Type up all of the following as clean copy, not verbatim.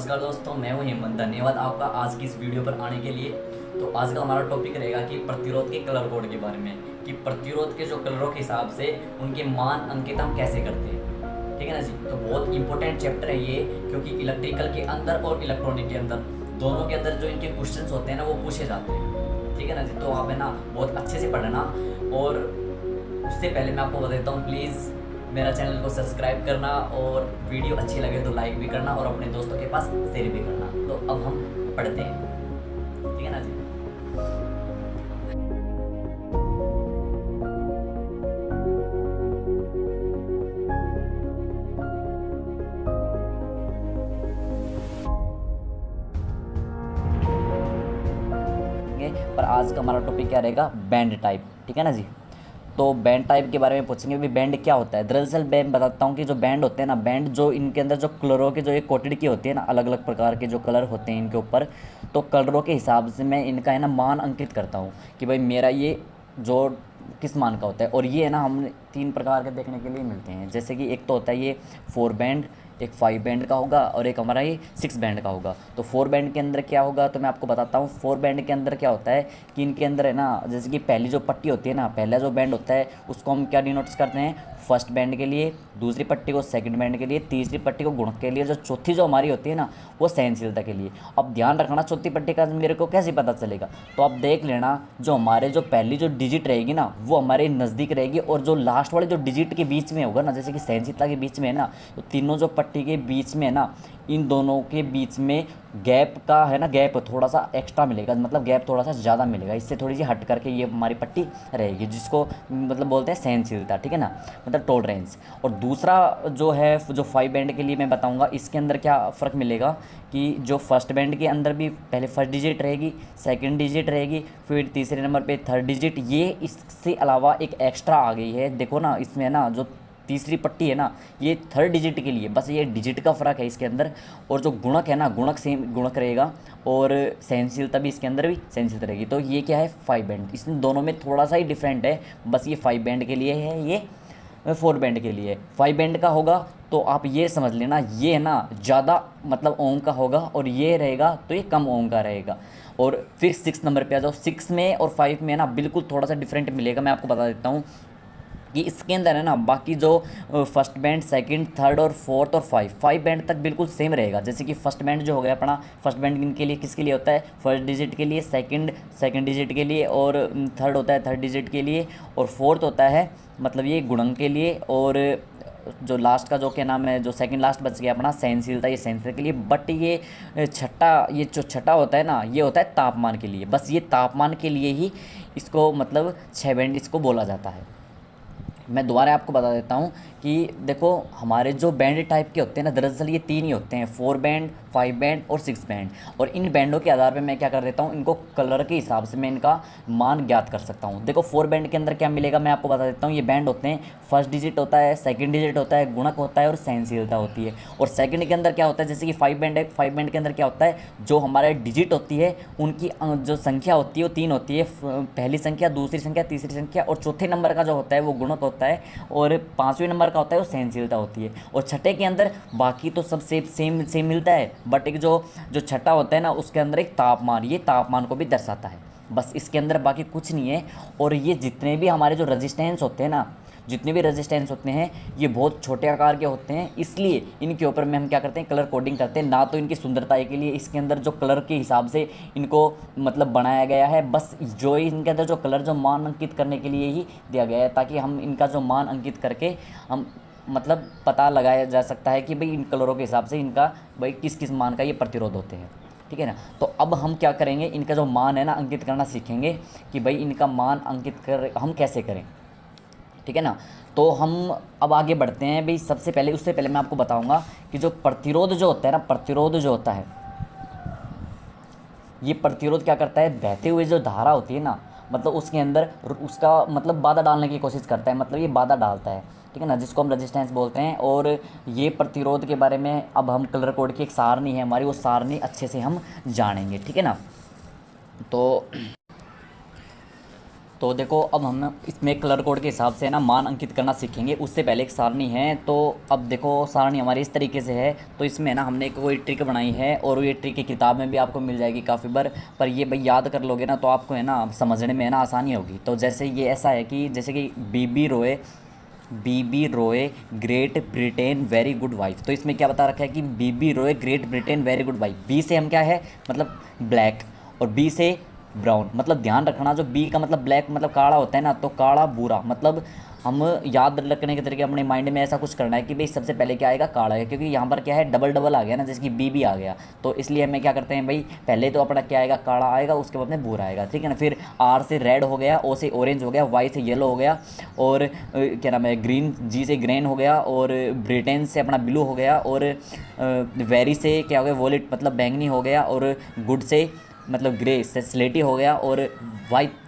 नमस्कार दोस्तों, मैं हूं हेमंत। धन्यवाद आपका आज की इस वीडियो पर आने के लिए। तो आज का हमारा टॉपिक रहेगा कि प्रतिरोध के कलर कोड के बारे में, कि प्रतिरोध के जो कलरों के हिसाब से उनके मान अंकित हम कैसे करते हैं। ठीक है ना जी। तो बहुत इंपॉर्टेंट चैप्टर है ये, क्योंकि इलेक्ट्रिकल के अंदर और इलेक्ट्रॉनिक के अंदर दोनों के अंदर जो इनके क्वेश्चन होते हैं ना, वो पूछे जाते हैं। ठीक है ना जी। तो आप है ना बहुत अच्छे से पढ़ना। और उससे पहले मैं आपको बता देता हूँ, प्लीज़ मेरा चैनल को सब्सक्राइब करना और वीडियो अच्छी लगे तो लाइक भी करना और अपने दोस्तों के पास शेयर भी करना। तो अब हम पढ़ते हैं। ठीक है ना जी। पर आज का हमारा टॉपिक क्या रहेगा? Band type. ठीक है ना जी। तो बैंड टाइप के बारे में पूछेंगे भी, बैंड क्या होता है। दरअसल मैं बताता हूँ कि जो बैंड होते हैं ना, बैंड जो इनके अंदर जो कलरों के जो एक कोटेड की होती है ना, अलग अलग प्रकार के जो कलर होते हैं इनके ऊपर, तो कलरों के हिसाब से मैं इनका है ना मान अंकित करता हूँ कि भाई मेरा ये जो किस मान का होता है। और ये है ना हम 3 प्रकार के देखने के लिए मिलते हैं। जैसे कि एक तो होता है ये 4 बैंड, एक 5 बैंड का होगा और एक हमारा ये 6 बैंड का होगा। तो 4 बैंड के अंदर क्या होगा, तो मैं आपको बताता हूँ। 4 बैंड के अंदर क्या होता है कि इनके अंदर है ना, जैसे कि पहली जो पट्टी होती है ना, पहला जो बैंड होता है उसको हम क्या डिनोट्स करते हैं, फर्स्ट बैंड के लिए, दूसरी पट्टी को सेकंड बैंड के लिए, तीसरी पट्टी को गुणक के लिए, जो चौथी जो हमारी होती है ना वो सहनशीलता के लिए। अब ध्यान रखना चौथी पट्टी का मेरे को कैसे पता चलेगा, तो आप देख लेना, जो हमारे जो पहली जो डिजिट रहेगी ना वो हमारे नज़दीक रहेगी, और जो लास्ट वाले जो डिजिट के बीच में होगा ना, जैसे कि सहनशीलता के बीच में है ना, तो तीनों जो पट्टी के बीच में है ना, इन दोनों के बीच में गैप का है ना, गैप थोड़ा सा एक्स्ट्रा मिलेगा, मतलब गैप थोड़ा सा ज़्यादा मिलेगा। इससे थोड़ी सी हट करके ये हमारी पट्टी रहेगी, जिसको मतलब बोलते हैं सहनशीलता। ठीक है ना, मतलब टॉलरेंस। और दूसरा जो है, जो 5 बैंड के लिए मैं बताऊंगा, इसके अंदर क्या फ़र्क मिलेगा कि जो फर्स्ट बैंड के अंदर भी पहले फर्स्ट डिजिट रहेगी, सेकंड डिजिट रहेगी, फिर तीसरे नंबर पे थर्ड डिजिट। ये इससे अलावा एक एक्स्ट्रा आ गई है, देखो ना इसमें है ना, जो तीसरी पट्टी है ना, ये थर्ड डिजिट के लिए, बस ये डिजिट का फ़र्क है इसके अंदर। और जो गुणक है ना, गुणक सेम गुणक रहेगा, और सहनशीलता भी इसके अंदर भी सहनशीलता रहेगी। तो ये क्या है, 5 बैंड। इसमें दोनों में थोड़ा सा ही डिफरेंट है, बस ये 5 बैंड के लिए है, ये 4 बैंड के लिए। 5 बैंड का होगा तो आप ये समझ लेना, ये है ना ज़्यादा मतलब ओम का होगा, और ये रहेगा तो ये कम ओम का रहेगा। और फिर 6 नंबर पे आ जाओ। 6 में और 5 में ना बिल्कुल थोड़ा सा डिफरेंट मिलेगा। मैं आपको बता देता हूँ कि इसके अंदर है ना, बाकी जो फर्स्ट बैंड, सेकंड, थर्ड और फोर्थ और 5 बैंड तक बिल्कुल सेम रहेगा। जैसे कि फर्स्ट बैंड जो हो गया अपना, फर्स्ट बैंड इनके लिए किसके लिए होता है, फर्स्ट डिजिट के लिए, सेकंड डिजिट के लिए, और थर्ड होता है थर्ड डिजिट के लिए, और फोर्थ होता है मतलब ये गुणन के लिए, और जो लास्ट का जो क्या नाम है, जो सेकंड लास्ट बच गया अपना सहनशीलता, ये सहनशीलता के लिए। बट ये छठा, ये जो छठा होता है ना, ये होता है तापमान के लिए। बस ये तापमान के लिए ही इसको मतलब 6 बैंड इसको बोला जाता है। मैं दोबारा आपको बता देता हूँ कि देखो, हमारे जो बैंड टाइप के होते हैं ना, दरअसल ये 3 ही होते हैं, 4 बैंड, 5 बैंड और 6 बैंड। और इन बैंडों के आधार पे मैं क्या कर देता हूँ, इनको कलर के हिसाब से मैं इनका मान ज्ञात कर सकता हूँ। देखो 4 बैंड के अंदर क्या मिलेगा, मैं आपको बता देता हूँ। ये बैंड होते हैं, फर्स्ट डिजिट होता है, सेकंड डिजिट होता है, गुणक होता है और सहनशीलता होती है। और सेकंड के अंदर क्या होता है, जैसे कि 5 बैंड है, 5 बैंड के अंदर क्या होता है, जो हमारे डिजिट होती है उनकी जो संख्या होती है वो 3 होती है। पहली संख्या, दूसरी संख्या, तीसरी संख्या, और चौथे नंबर का जो होता है वो गुणक होता है, और 5वें नंबर का होता है वो सहनशीलता होती है। और छठे के अंदर बाकी तो सब सेम सेम मिलता है, बट एक जो जो छठा होता है ना, उसके अंदर एक तापमान, ये तापमान को भी दर्शाता है। बस इसके अंदर बाकी कुछ नहीं है। और ये जितने भी हमारे जो रेजिस्टेंस होते हैं ना, जितने भी रेजिस्टेंस होते हैं, ये बहुत छोटे आकार के होते हैं, इसलिए इनके ऊपर में हम क्या करते हैं, कलर कोडिंग करते हैं। ना तो इनकी सुंदरता के लिए इसके अंदर जो कलर के हिसाब से इनको मतलब बनाया गया है, बस जो इनके अंदर जो कलर जो मान अंकित करने के लिए ही दिया गया है, ताकि हम इनका जो मान अंकित करके हम मतलब पता लगाया जा सकता है कि भाई इन कलरों के हिसाब से इनका भाई किस किस मान का ये प्रतिरोध होते हैं। ठीक है ना। तो अब हम क्या करेंगे, इनका जो मान है ना अंकित करना सीखेंगे कि भाई इनका मान अंकित कर हम कैसे करें। ठीक है ना। तो हम अब आगे बढ़ते हैं भाई। सबसे पहले, उससे पहले मैं आपको बताऊंगा कि जो प्रतिरोध जो होता है ना, प्रतिरोध जो होता है, ये प्रतिरोध क्या करता है, बहते हुए जो धारा होती है ना, मतलब उसके अंदर उसका मतलब बाधा डालने की कोशिश करता है, मतलब ये बाधा डालता है। ठीक है ना, जिसको हम रेजिस्टेंस बोलते हैं। और ये प्रतिरोध के बारे में अब हम कलर कोड की एक सारणी है हमारी, वो सारणी अच्छे से हम जानेंगे। ठीक है ना। तो तो देखो अब हम इसमें कलर कोड के हिसाब से ना मान अंकित करना सीखेंगे। उससे पहले एक सारणी है, तो अब देखो सारणी हमारी इस तरीके से है। तो इसमें ना हमने कोई ट्रिक बनाई है और ये ट्रिक की किताब में भी आपको मिल जाएगी काफ़ी बार, पर ये भाई याद कर लोगे ना तो आपको है ना समझने में है ना आसानी होगी। तो जैसे ये ऐसा है कि जैसे कि बीबी रोए Great Britain very good wife. तो इसमें क्या बता रखा है कि बीबी रोए Great Britain very good wife. B से हम क्या है मतलब ब्लैक, और बी से ब्राउन। मतलब ध्यान रखना जो बी का मतलब ब्लैक मतलब काला होता है ना, तो काला बुरा। मतलब हम याद रखने के तरीके अपने माइंड में ऐसा कुछ करना है कि भाई सबसे पहले क्या आएगा काला है, क्योंकि यहाँ पर क्या है डबल डबल आ गया ना, जैसे कि बी भी आ गया। तो इसलिए हमें क्या करते हैं भाई, पहले तो अपना क्या आएगा काला आएगा, उसके बाद में बुरा आएगा, ठीक है ना। फिर आर से रेड हो गया, ओ से ऑरेंज हो गया, वाई से येलो हो गया, और क्या नाम है ग्रीन, जी से ग्रीन हो गया, और ब्रिटेन से अपना ब्लू हो गया, और वेरी से क्या हो गया वॉलेट मतलब बैंगनी हो गया, और गुड से मतलब ग्रे से स्लेटी हो गया, और वाइट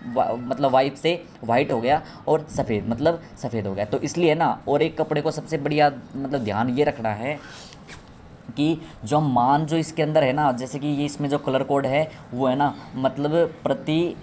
मतलब वाइट से वाइट हो गया, और सफ़ेद मतलब सफ़ेद हो गया। तो इसलिए ना और एक कपड़े को सबसे बढ़िया मतलब ध्यान ये रखना है कि जो मान जो इसके अंदर है ना, जैसे कि ये इसमें जो कलर कोड है वो है ना मतलब प्रति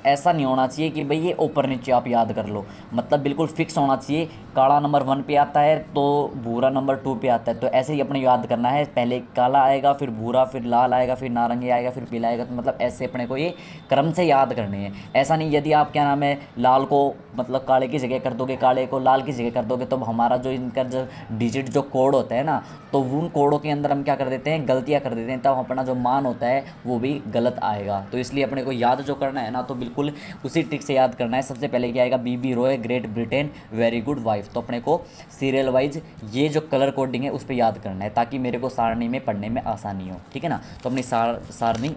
ऐसा नहीं होना चाहिए कि भाई ये ऊपर नीचे आप याद कर लो, मतलब बिल्कुल फिक्स होना चाहिए। काला नंबर 1 पे आता है तो भूरा नंबर 2 पे आता है, तो ऐसे ही अपने याद करना है। पहले काला आएगा, फिर भूरा, फिर लाल आएगा, फिर नारंगी आएगा, फिर पीला आएगा। तो मतलब ऐसे अपने को ये क्रम से याद करने हैं। ऐसा नहीं यदि आप क्या नाम है लाल को मतलब काले की जगह कर दोगे, काले को लाल की जगह कर दोगे, तो हमारा जो इनका जो डिजिट जो कोड होता है ना, तो उन कोडों के अंदर हम क्या कर देते हैं गलतियाँ कर देते हैं, तब अपना जो मान होता है वो भी गलत आएगा। तो इसलिए अपने को याद जो करना है ना, तो बिल्कुल उसी ट्रिक से याद करना है। सबसे पहले क्या आएगा बीबी रोए Great Britain very good wife. तो अपने को सीरियल वाइज ये जो कलर कोडिंग है उस पर याद करना है, ताकि मेरे को सारणी में पढ़ने में आसानी हो, ठीक है ना। तो अपनी सारणी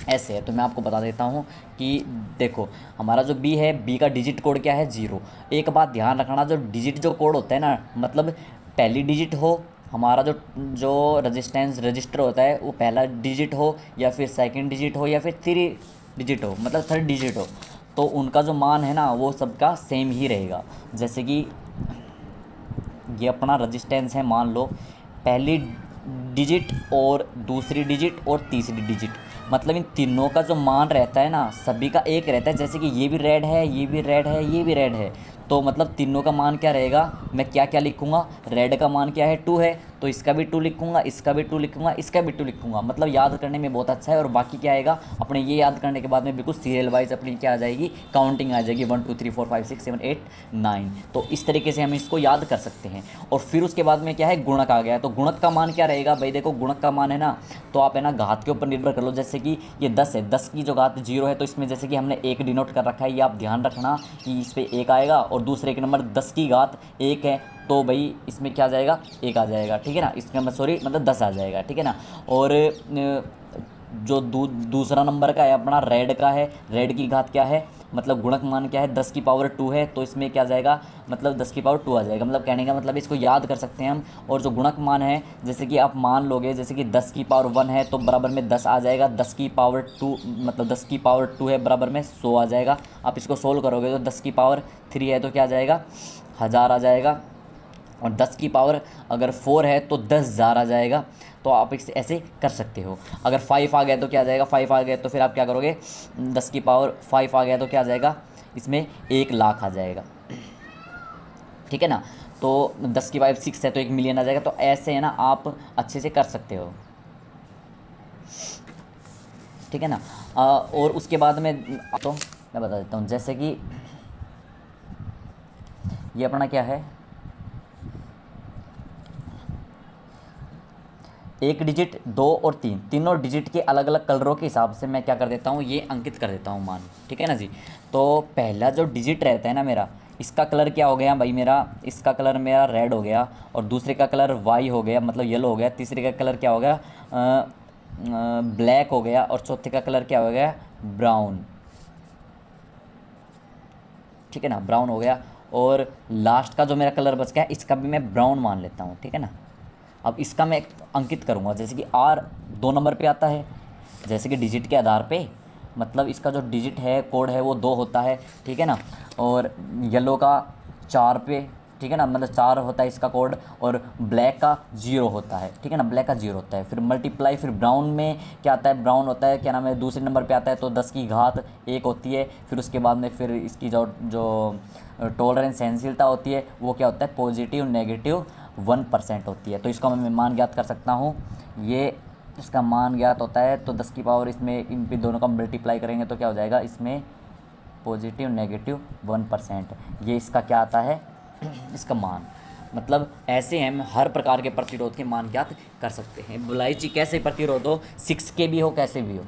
ऐसे है, तो मैं आपको बता देता हूँ कि देखो हमारा जो बी है, बी का डिजिट कोड क्या है 0। एक बात ध्यान रखना, जो डिजिट जो कोड होता है ना, मतलब पहली डिजिट हो हमारा जो जो रजिस्टेंस रजिस्टर होता है वो पहला डिजिट हो, या फिर सेकंड डिजिट हो, या फिर 3 डिजिट हो मतलब 3rd डिजिट हो, तो उनका जो मान है ना वो सबका सेम ही रहेगा। जैसे कि ये अपना रजिस्टेंस है, मान लो पहली डिजिट और दूसरी डिजिट और तीसरी डिजिट, मतलब इन तीनों का जो मान रहता है ना सभी का एक रहता है। जैसे कि ये भी रेड है, ये भी रेड है, ये भी रेड है, तो मतलब तीनों का मान क्या रहेगा, मैं क्या क्या लिखूँगा, रेड का मान क्या है 2 है, तो इसका भी 2 लिखूँगा, इसका भी 2 लिखूँगा, इसका भी 2 लिखूँगा। मतलब याद करने में बहुत अच्छा है। और बाकी क्या आएगा अपने ये याद करने के बाद में बिल्कुल सीरियल वाइज अपनी क्या आ जाएगी काउंटिंग आ जाएगी 1 2 3 4 5 6 7 8 9। तो इस तरीके से हम इसको याद कर सकते हैं। और फिर उसके बाद में क्या है गुणक आ गया, तो गुणक का मान क्या रहेगा भाई, देखो गुणक का मान है ना, तो आप है ना घात के ऊपर निर्भर कर लो। जैसे कि ये 10 है, 10 की जो घात 0 है, तो इसमें जैसे कि हमने 1 डिनोट कर रखा है, ये आप ध्यान रखना कि इस पर 1 आएगा, और दूसरे के नंबर 10 की घात 1 है, तो भाई इसमें क्या आ जाएगा 1 आ जाएगा, ठीक है ना। इसमें सॉरी मतलब 10 आ जाएगा, ठीक है ना। और जो दूसरा नंबर का है अपना रेड का है, रेड की घात क्या है मतलब गुणक मान क्या है 10 की पावर 2 है, तो इसमें क्या जाएगा मतलब 10 की पावर 2 आ जाएगा। मतलब कहने का मतलब इसको याद कर सकते हैं हम। और जो गुणक मान है जैसे कि आप मान लोगे जैसे कि 10 की पावर 1 है तो बराबर में 10 आ जाएगा, 10 की पावर 2 मतलब 10 की पावर 2 है बराबर में 100 आ जाएगा। आप इसको सोल्व करोगे तो 10 की पावर 3 है तो क्या आ जाएगा 1000 आ जाएगा, और 10 की पावर अगर 4 है तो 10,000 आ जाएगा। तो आप इसे ऐसे कर सकते हो। अगर 5 आ गया तो क्या आ जाएगा, 5 आ गया तो फिर आप क्या करोगे 10 की पावर 5 आ गया तो क्या आ जाएगा इसमें 1,00,000 आ जाएगा, ठीक है ना। तो 10 की पावर 6 है तो 1,000,000 आ जाएगा। तो ऐसे है ना आप अच्छे से कर सकते हो, ठीक है ना। और उसके बाद में तो मैं बता देता हूँ, जैसे कि ये अपना क्या है एक डिजिट 2 और 3 तीनों डिजिट के अलग अलग कलरों के हिसाब से मैं क्या कर देता हूँ ये अंकित कर देता हूँ मान, ठीक है ना जी। तो पहला जो डिजिट रहता है ना मेरा, इसका कलर क्या हो गया भाई मेरा, इसका कलर मेरा रेड हो गया, और दूसरे का कलर वाई हो गया मतलब येलो हो गया, तीसरे का कलर क्या हो गया ब्लैक हो गया, और चौथे का कलर क्या हो गया ब्राउन, ठीक है ना ब्राउन हो गया। और लास्ट का जो मेरा कलर बच गया इसका भी मैं ब्राउन मान लेता हूँ, ठीक है ना। अब इसका मैं अंकित करूँगा, जैसे कि आर 2 नंबर पे आता है, जैसे कि डिजिट के आधार पे, मतलब इसका जो डिजिट है कोड है वो 2 होता है, ठीक है ना। और येलो का 4 पे ठीक है ना, मतलब 4 होता है इसका कोड, और ब्लैक का 0 होता है, ठीक है ना, ब्लैक का 0 होता है। फिर मल्टीप्लाई, फिर ब्राउन में क्या आता है, ब्राउन होता है क्या नाम है, दूसरे नंबर पे आता है, तो 10 की घात 1 होती है। फिर उसके बाद में फिर इसकी जो जो टॉलरेंस सहनशीलता होती है वो क्या होता है, पॉजिटिव नेगेटिव 1% होती है। तो इसको मैं मान ज्ञात कर सकता हूँ, ये इसका मान ज्ञात होता है, तो 10 की पावर इसमें इन पे दोनों का मल्टीप्लाई करेंगे तो क्या हो जाएगा, इसमें पॉजिटिव नेगेटिव 1%, ये इसका क्या आता है, इसका मान। मतलब ऐसे हम हर प्रकार के प्रतिरोध के मान ज्ञात कर सकते हैं। बुलाइची कैसे प्रतिरोध हो, 6 के भी हो, कैसे भी हो।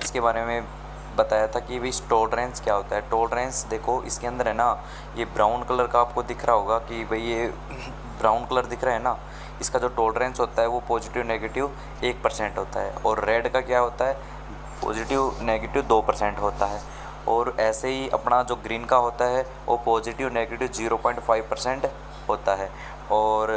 इसके बारे में बताया था कि भाई टॉलरेंस क्या होता है। टॉलरेंस देखो इसके अंदर है ना, ये ब्राउन कलर का आपको दिख रहा होगा कि भाई ये ब्राउन कलर दिख रहा है ना, इसका जो टॉलरेंस होता है वो पॉजिटिव नेगेटिव 1% होता है। और रेड का क्या होता है, पॉजिटिव नेगेटिव 2% होता है। और ऐसे ही अपना जो ग्रीन का होता है वो पॉजिटिव नेगेटिव 0.5% होता है। और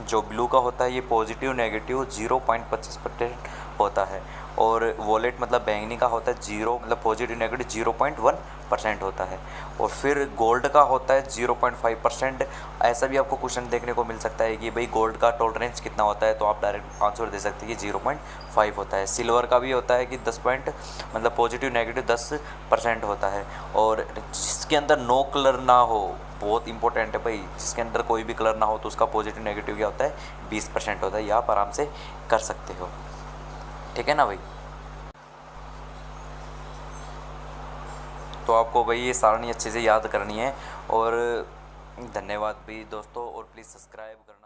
जो ब्लू का होता है ये पॉजिटिव नेगेटिव 0.25% होता है। और वॉलेट मतलब बैंगनी का होता है 0 मतलब पॉजिटिव नेगेटिव 0.1% होता है। और फिर गोल्ड का होता है 0.5%। ऐसा भी आपको क्वेश्चन देखने को मिल सकता है कि भाई गोल्ड का टॉलरेंस कितना होता है, तो आप डायरेक्ट आंसर दे सकते हैं कि 0.5 होता है। सिल्वर का भी होता है कि 10 पॉइंट मतलब पॉजिटिव नेगेटिव 10% होता है। और जिसके अंदर नो कलर ना हो, बहुत इंपॉर्टेंट है भाई, जिसके अंदर कोई भी कलर ना हो तो उसका पॉजिटिव नेगेटिव क्या होता है, 20% होता है। ये आप आराम से कर सकते हो, ठीक है ना भाई। तो आपको भाई ये सारणी अच्छे से याद करनी है। और धन्यवाद भाई दोस्तों, और प्लीज़ सब्सक्राइब करना।